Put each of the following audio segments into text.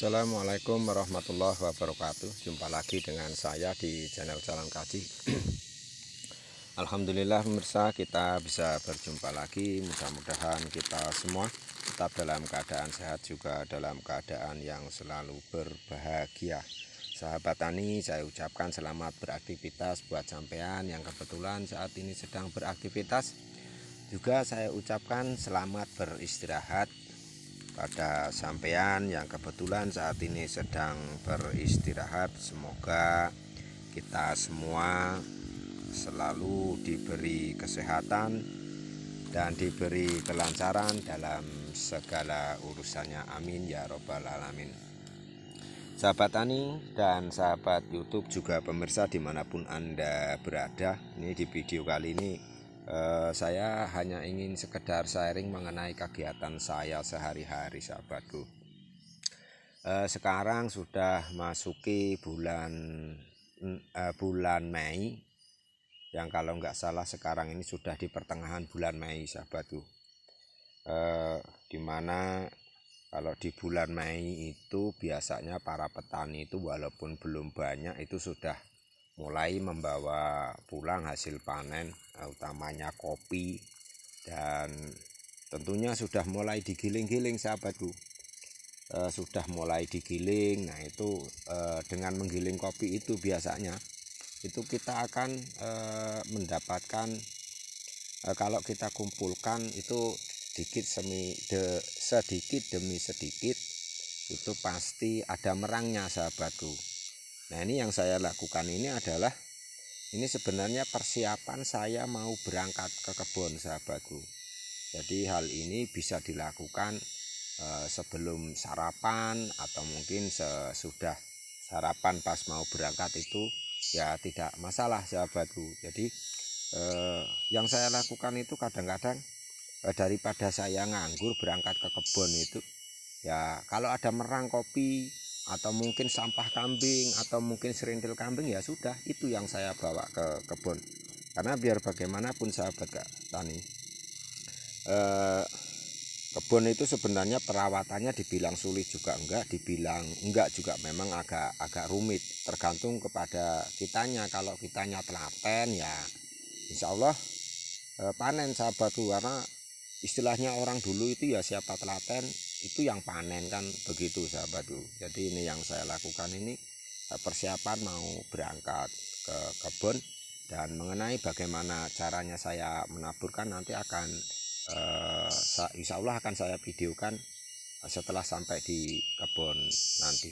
Assalamualaikum warahmatullahi wabarakatuh. Jumpa lagi dengan saya di channel Jalan Kaji. Alhamdulillah pemirsa, kita bisa berjumpa lagi. Mudah-mudahan kita semua tetap dalam keadaan sehat, juga dalam keadaan yang selalu berbahagia. Sahabat tani, saya ucapkan selamat beraktivitas buat sampean yang kebetulan saat ini sedang beraktivitas. Juga saya ucapkan selamat beristirahat pada sampean yang kebetulan saat ini sedang beristirahat. Semoga kita semua selalu diberi kesehatan dan diberi kelancaran dalam segala urusannya, amin ya robbal alamin. Sahabat tani dan sahabat YouTube, juga pemirsa dimanapun Anda berada, ini di video kali ini saya hanya ingin sekedar sharing mengenai kegiatan saya sehari-hari, sahabatku. Sekarang sudah masuki bulan Mei, yang kalau nggak salah sekarang ini sudah di pertengahan bulan Mei, sahabatku. Dimana kalau di bulan Mei itu biasanya para petani itu walaupun belum banyak itu sudah mulai membawa pulang hasil panen, utamanya kopi, dan tentunya sudah mulai digiling-giling, sahabatku. Sudah mulai digiling. Nah itu dengan menggiling kopi itu biasanya itu kita akan mendapatkan, kalau kita kumpulkan itu sedikit demi sedikit itu pasti ada merangnya, sahabatku. Nah ini yang saya lakukan ini adalah, ini sebenarnya persiapan saya mau berangkat ke kebun, sahabatku. Jadi hal ini bisa dilakukan sebelum sarapan atau mungkin sesudah sarapan pas mau berangkat itu ya tidak masalah, sahabatku. Jadi yang saya lakukan itu kadang-kadang daripada saya nganggur berangkat ke kebun itu, ya kalau ada merang kopi atau mungkin sampah kambing atau mungkin serintil kambing, ya sudah itu yang saya bawa ke kebun. Karena biar bagaimanapun sahabat tani, kebun itu sebenarnya perawatannya dibilang sulit juga enggak, dibilang enggak juga memang agak rumit, tergantung kepada kitanya. Kalau kitanya telaten ya insya Allah panen, sahabatku. Karena istilahnya orang dulu itu ya siapa telaten itu yang panen, kan begitu, sahabatku. Jadi ini yang saya lakukan ini persiapan mau berangkat ke kebun, dan mengenai bagaimana caranya saya menaburkan nanti akan insya Allah akan saya videokan setelah sampai di kebun nanti.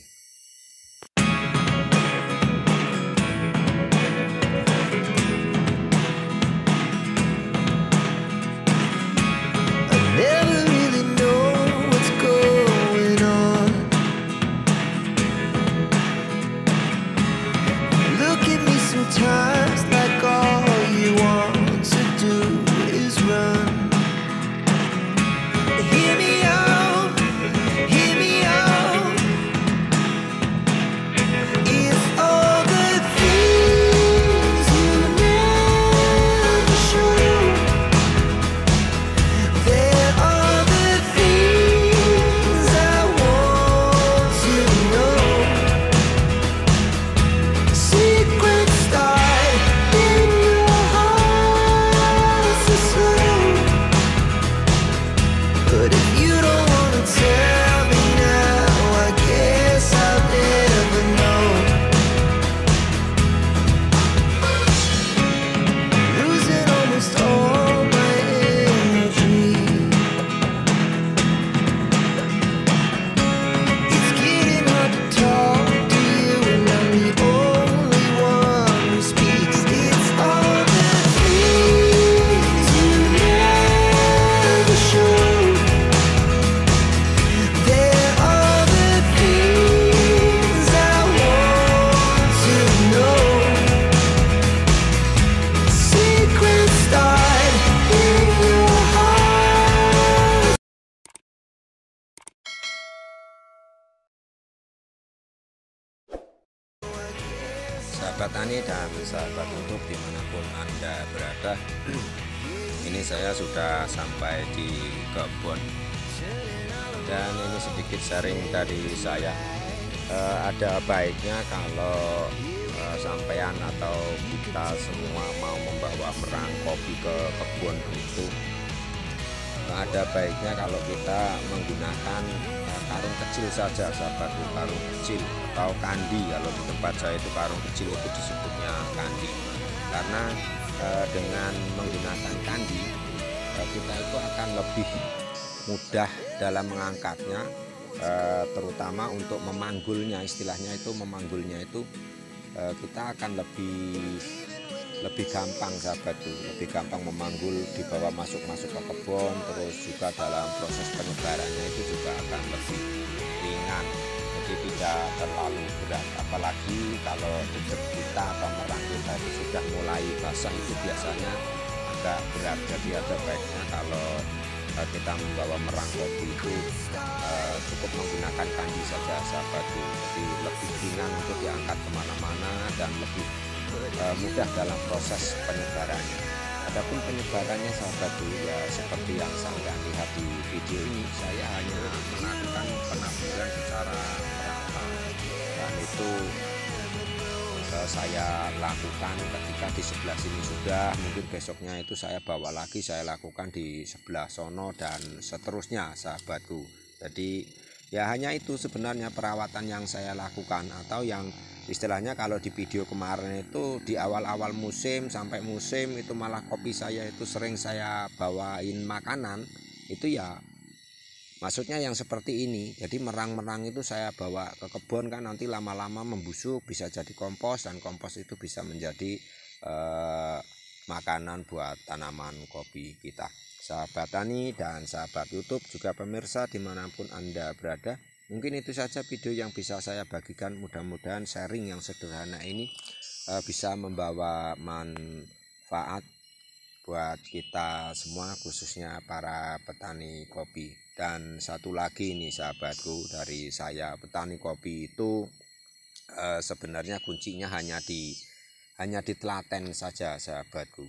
Sahabat tani dan sahabat YouTube dimanapun Anda berada, ini saya sudah sampai di kebun. Dan ini sedikit sharing dari saya. Ada baiknya kalau sampean atau kita semua mau membawa merang kopi ke kebun itu, ada baiknya kalau kita menggunakan karung kecil saja, sahabat. Karung kecil atau kandi, kalau di tempat saya itu karung kecil itu disebutnya kandi. Karena dengan menggunakan kandi kita itu akan lebih mudah dalam mengangkatnya, terutama untuk memanggulnya. Istilahnya itu memanggulnya itu kita akan lebih gampang, sahabatku, lebih gampang memanggul, dibawa masuk ke kebun. Terus juga dalam proses penyebarannya itu juga akan lebih ringan, jadi tidak terlalu berat. Apalagi kalau dekat kita atau merang kita itu sudah mulai basah, itu biasanya agak berat. Jadi ada baiknya kalau kita membawa merang kopi itu cukup menggunakan kandi saja, sahabatku. Jadi lebih ringan untuk diangkat kemana-mana dan lebih mudah dalam proses penyebarannya. Adapun penyebarannya, sahabatku, ya seperti yang sampean lihat di video ini, saya hanya melakukan penampilan secara merata, dan itu saya lakukan ketika di sebelah sini sudah, mungkin besoknya itu saya bawa lagi, saya lakukan di sebelah sono dan seterusnya, sahabatku. Jadi ya hanya itu sebenarnya perawatan yang saya lakukan, atau yang istilahnya kalau di video kemarin itu di awal-awal musim sampai musim itu malah kopi saya itu sering saya bawain makanan. Itu ya maksudnya yang seperti ini. Jadi merang-merang itu saya bawa ke kebun, kan nanti lama-lama membusuk, bisa jadi kompos, dan kompos itu bisa menjadi makanan buat tanaman kopi kita. Sahabat tani dan sahabat YouTube, juga pemirsa dimanapun Anda berada, mungkin itu saja video yang bisa saya bagikan. Mudah-mudahan sharing yang sederhana ini bisa membawa manfaat buat kita semua, khususnya para petani kopi. Dan satu lagi nih, sahabatku, dari saya, petani kopi itu sebenarnya kuncinya hanya di telaten saja, sahabatku.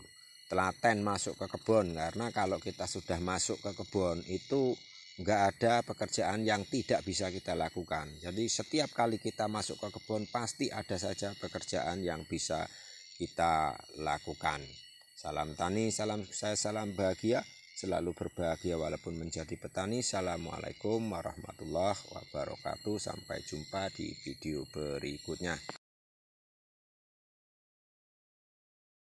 Telaten masuk ke kebun, karena kalau kita sudah masuk ke kebun itu nggak ada pekerjaan yang tidak bisa kita lakukan. Jadi setiap kali kita masuk ke kebun pasti ada saja pekerjaan yang bisa kita lakukan. Salam tani, salam sukses, salam bahagia, selalu berbahagia walaupun menjadi petani. Assalamualaikum warahmatullahi wabarakatuh. Sampai jumpa di video berikutnya.